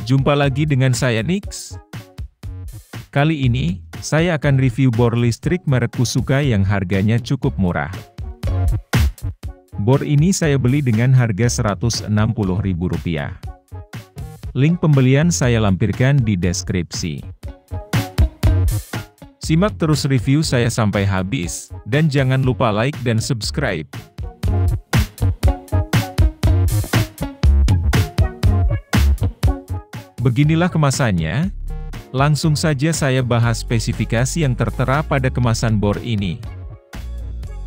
Jumpa lagi dengan saya Nix. Kali ini, saya akan review bor listrik merek Kusuka yang harganya cukup murah. Bor ini saya beli dengan harga Rp160.000. Link pembelian saya lampirkan di deskripsi. Simak terus review saya sampai habis, dan jangan lupa like dan subscribe. Beginilah kemasannya. Langsung saja saya bahas spesifikasi yang tertera pada kemasan bor ini.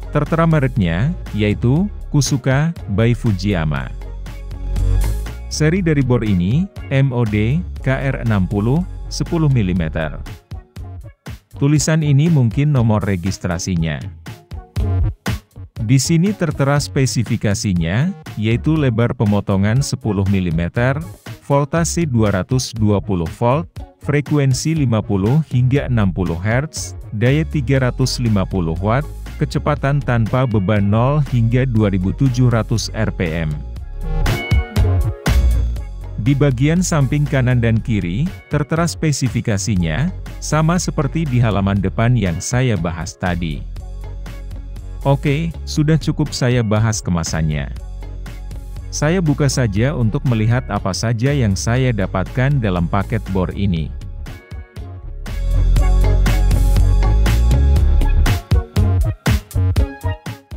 Tertera mereknya, yaitu Kusuka by Fujiyama. Seri dari bor ini, MOD KR60 10 mm. Tulisan ini mungkin nomor registrasinya. Di sini tertera spesifikasinya, yaitu lebar pemotongan 10 mm, voltase 220 volt, frekuensi 50 hingga 60 Hz, daya 350 Watt, kecepatan tanpa beban 0 hingga 2700 rpm. Di bagian samping kanan dan kiri, tertera spesifikasinya, sama seperti di halaman depan yang saya bahas tadi. Oke, sudah cukup saya bahas kemasannya. Saya buka saja untuk melihat apa saja yang saya dapatkan dalam paket bor ini.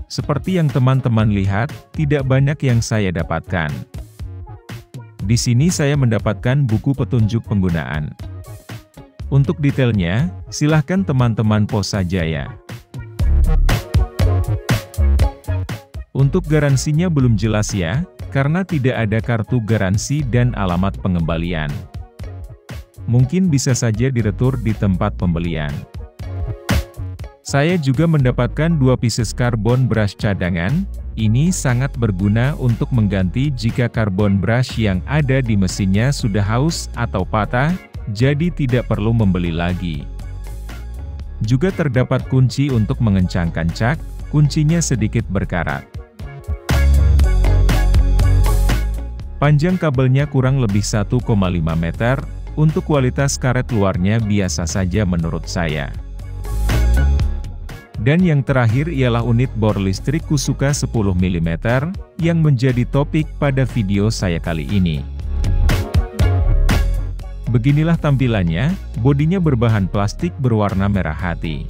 Seperti yang teman-teman lihat, tidak banyak yang saya dapatkan. Di sini saya mendapatkan buku petunjuk penggunaan. Untuk detailnya, silahkan teman-teman pause saja ya. Untuk garansinya belum jelas ya, karena tidak ada kartu garansi dan alamat pengembalian. Mungkin bisa saja diretur di tempat pembelian. Saya juga mendapatkan 2 pieces karbon brush cadangan. Ini sangat berguna untuk mengganti jika karbon brush yang ada di mesinnya sudah haus atau patah, jadi tidak perlu membeli lagi. Juga terdapat kunci untuk mengencangkan cak, kuncinya sedikit berkarat. Panjang kabelnya kurang lebih 1,5 meter, untuk kualitas karet luarnya biasa saja menurut saya. Dan yang terakhir ialah unit bor listrik Kusuka 10 mm, yang menjadi topik pada video saya kali ini. Beginilah tampilannya, bodinya berbahan plastik berwarna merah hati.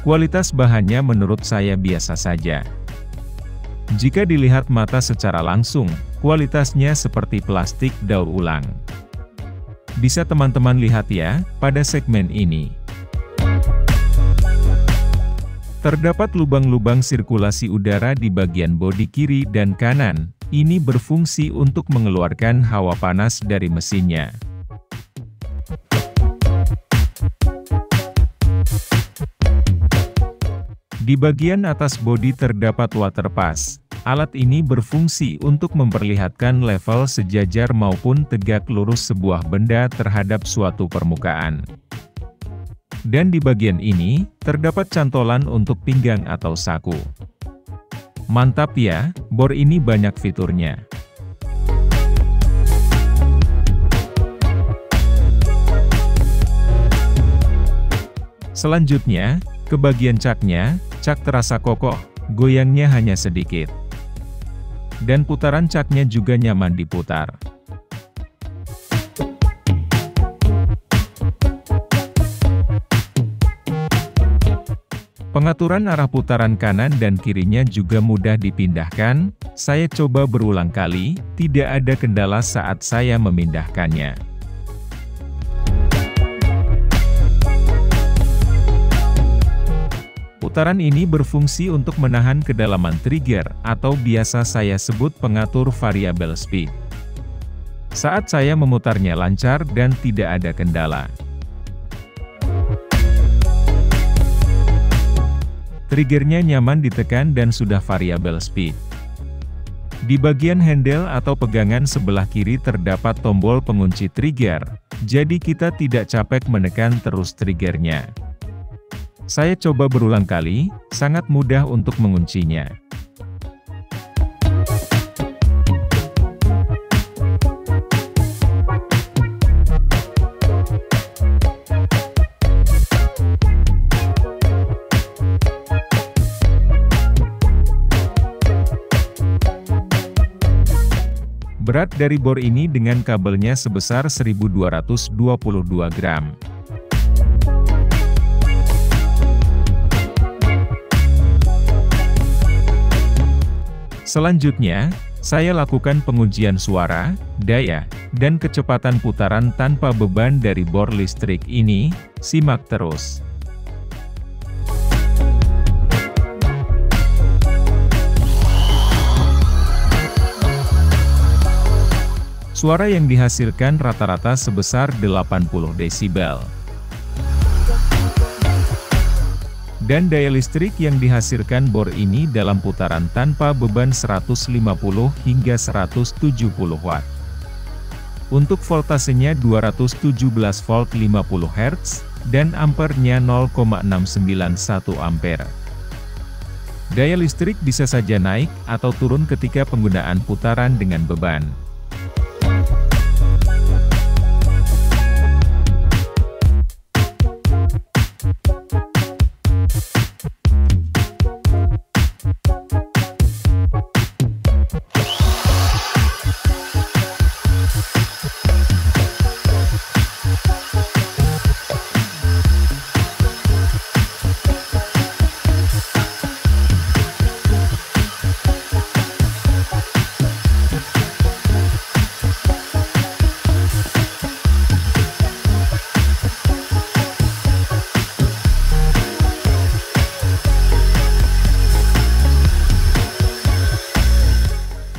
Kualitas bahannya menurut saya biasa saja. Jika dilihat mata secara langsung, kualitasnya seperti plastik daur ulang. Bisa teman-teman lihat ya, pada segmen ini. Terdapat lubang-lubang sirkulasi udara di bagian bodi kiri dan kanan. Ini berfungsi untuk mengeluarkan hawa panas dari mesinnya. Di bagian atas bodi terdapat water pass. Alat ini berfungsi untuk memperlihatkan level sejajar maupun tegak lurus sebuah benda terhadap suatu permukaan. Dan di bagian ini, terdapat cantolan untuk pinggang atau saku. Mantap ya, bor ini banyak fiturnya. Selanjutnya, ke bagian caknya, cak terasa kokoh, goyangnya hanya sedikit. Dan putaran caknya juga nyaman diputar. Pengaturan arah putaran kanan dan kirinya juga mudah dipindahkan. Saya coba berulang kali, tidak ada kendala saat saya memindahkannya. Putaran ini berfungsi untuk menahan kedalaman trigger, atau biasa saya sebut pengatur variabel speed. Saat saya memutarnya lancar dan tidak ada kendala. Triggernya nyaman ditekan dan sudah variabel speed. Di bagian handle atau pegangan sebelah kiri terdapat tombol pengunci trigger, jadi kita tidak capek menekan terus triggernya. Saya coba berulang kali, sangat mudah untuk menguncinya. Berat dari bor ini dengan kabelnya sebesar 1222 gram. Selanjutnya, saya lakukan pengujian suara, daya, dan kecepatan putaran tanpa beban dari bor listrik ini. Simak terus. Suara yang dihasilkan rata-rata sebesar 80 desibel. Dan daya listrik yang dihasilkan bor ini dalam putaran tanpa beban 150 hingga 170 watt. Untuk voltasenya 217 volt 50 Hz, dan ampernya 0,691 ampere. Daya listrik bisa saja naik atau turun ketika penggunaan putaran dengan beban.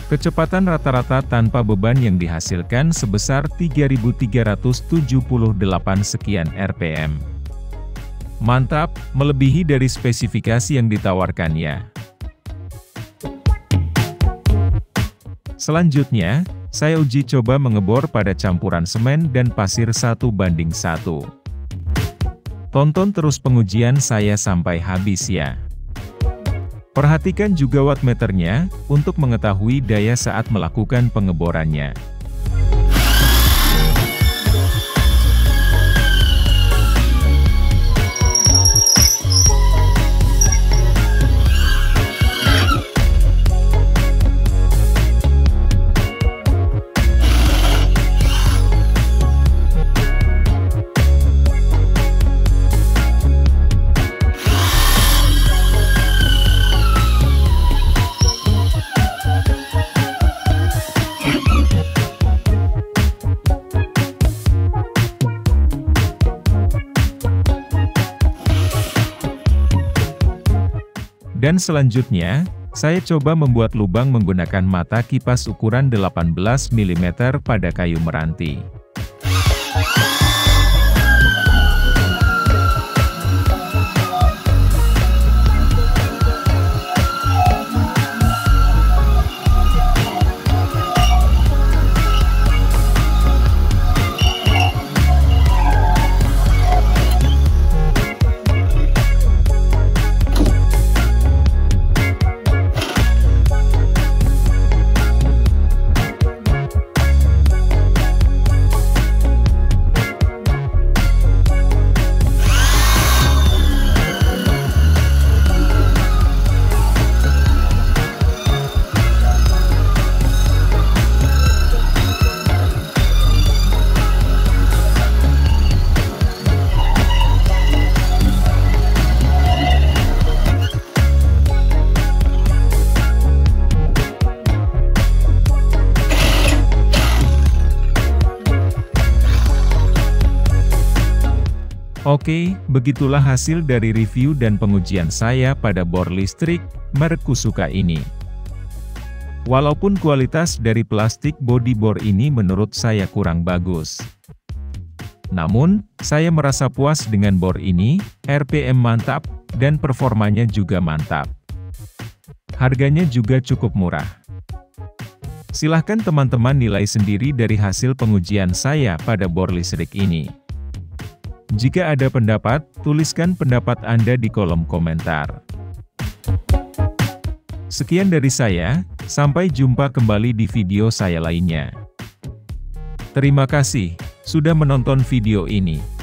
Kecepatan rata-rata tanpa beban yang dihasilkan sebesar 3.378 sekian rpm. Mantap, melebihi dari spesifikasi yang ditawarkannya. Selanjutnya, saya uji coba mengebor pada campuran semen dan pasir 1:1. Tonton terus pengujian saya sampai habis ya. Perhatikan juga wattmeternya, untuk mengetahui daya saat melakukan pengeborannya. Dan selanjutnya, saya coba membuat lubang menggunakan mata kipas ukuran 18 mm pada kayu meranti. Oke, begitulah hasil dari review dan pengujian saya pada bor listrik merek Kusuka ini. Walaupun kualitas dari plastik bodi bor ini menurut saya kurang bagus, namun, saya merasa puas dengan bor ini, RPM mantap, dan performanya juga mantap. Harganya juga cukup murah. Silahkan teman-teman nilai sendiri dari hasil pengujian saya pada bor listrik ini. Jika ada pendapat, tuliskan pendapat Anda di kolom komentar. Sekian dari saya, sampai jumpa kembali di video saya lainnya. Terima kasih sudah menonton video ini.